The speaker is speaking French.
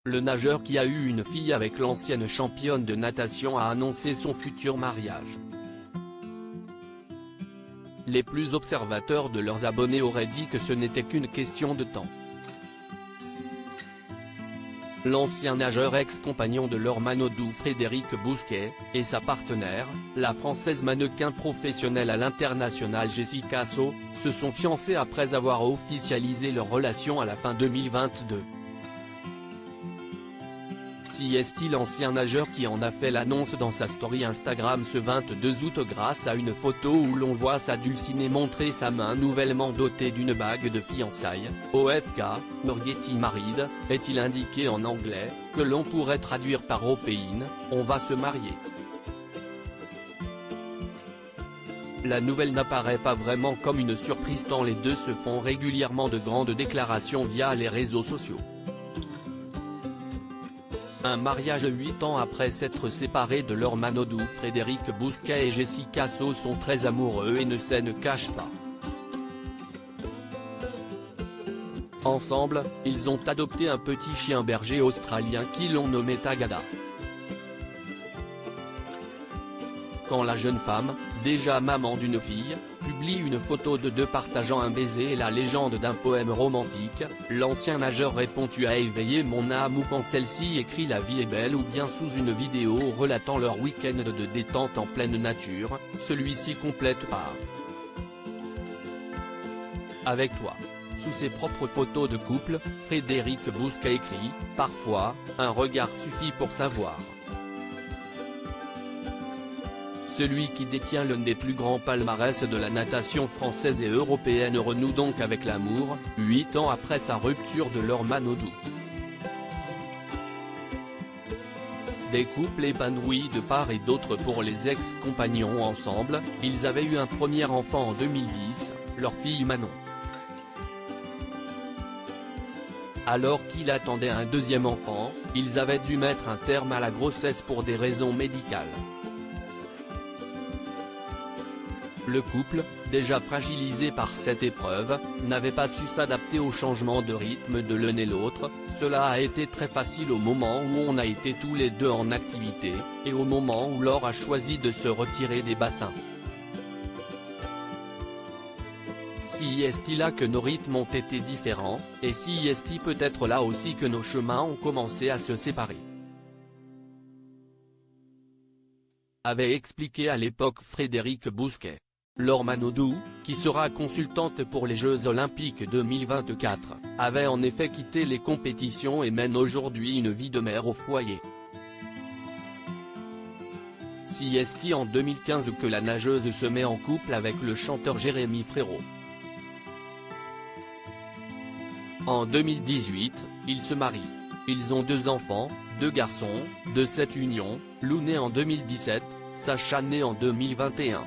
Le nageur qui a eu une fille avec l'ancienne championne de natation a annoncé son futur mariage. Les plus observateurs de leurs abonnés auraient dit que ce n'était qu'une question de temps. L'ancien nageur ex-compagnon de Laure Manodou Frédéric Bousquet, et sa partenaire, la Française mannequin professionnelle à l'international Jessica So, se sont fiancés après avoir officialisé leur relation à la fin 2022. CST, l'ancien nageur qui en a fait l'annonce dans sa story Instagram ce 22 août grâce à une photo où l'on voit sa dulcinée montrer sa main nouvellement dotée d'une bague de fiançailles, OFK, or getting married, est-il indiqué en anglais, que l'on pourrait traduire par Opéine, on va se marier. La nouvelle n'apparaît pas vraiment comme une surprise tant les deux se font régulièrement de grandes déclarations via les réseaux sociaux. Un mariage 8 ans après s'être séparés de Laure Manodou, Frédéric Bousquet et Jessica So sont très amoureux et ne se cachent pas. Ensemble, ils ont adopté un petit chien berger australien qui l'ont nommé Tagada. Quand la jeune femme, déjà maman d'une fille, publie une photo de deux partageant un baiser et la légende d'un poème romantique, l'ancien nageur répond « Tu as éveillé mon âme » ou quand celle-ci écrit « La vie est belle » ou bien sous une vidéo relatant leur week-end de détente en pleine nature, celui-ci complète par « Avec toi ». Sous ses propres photos de couple, Frédéric Bousquet écrit « Parfois, un regard suffit pour savoir ». Celui qui détient l'un des plus grands palmarès de la natation française et européenne renoue donc avec l'amour, 8 ans après sa rupture de Laure Manodou. Des couples épanouis de part et d'autre pour les ex-compagnons ensemble, ils avaient eu un premier enfant en 2010, leur fille Manon. Alors qu'il attendait un deuxième enfant, ils avaient dû mettre un terme à la grossesse pour des raisons médicales. Le couple, déjà fragilisé par cette épreuve, n'avait pas su s'adapter au changement de rythme de l'un et l'autre. Cela a été très facile au moment où on a été tous les deux en activité, et au moment où Laure a choisi de se retirer des bassins. Si est-il là que nos rythmes ont été différents, et si est-il peut-être là aussi que nos chemins ont commencé à se séparer. Avait expliqué à l'époque Frédéric Bousquet. Laure Manodou, qui sera consultante pour les Jeux Olympiques 2024, avait en effet quitté les compétitions et mène aujourd'hui une vie de mère au foyer. Si est-il en 2015 que la nageuse se met en couple avec le chanteur Jérémy Frérot. En 2018, ils se marient. Ils ont 2 enfants, 2 garçons, de cette union, Lou né en 2017, Sacha né en 2021.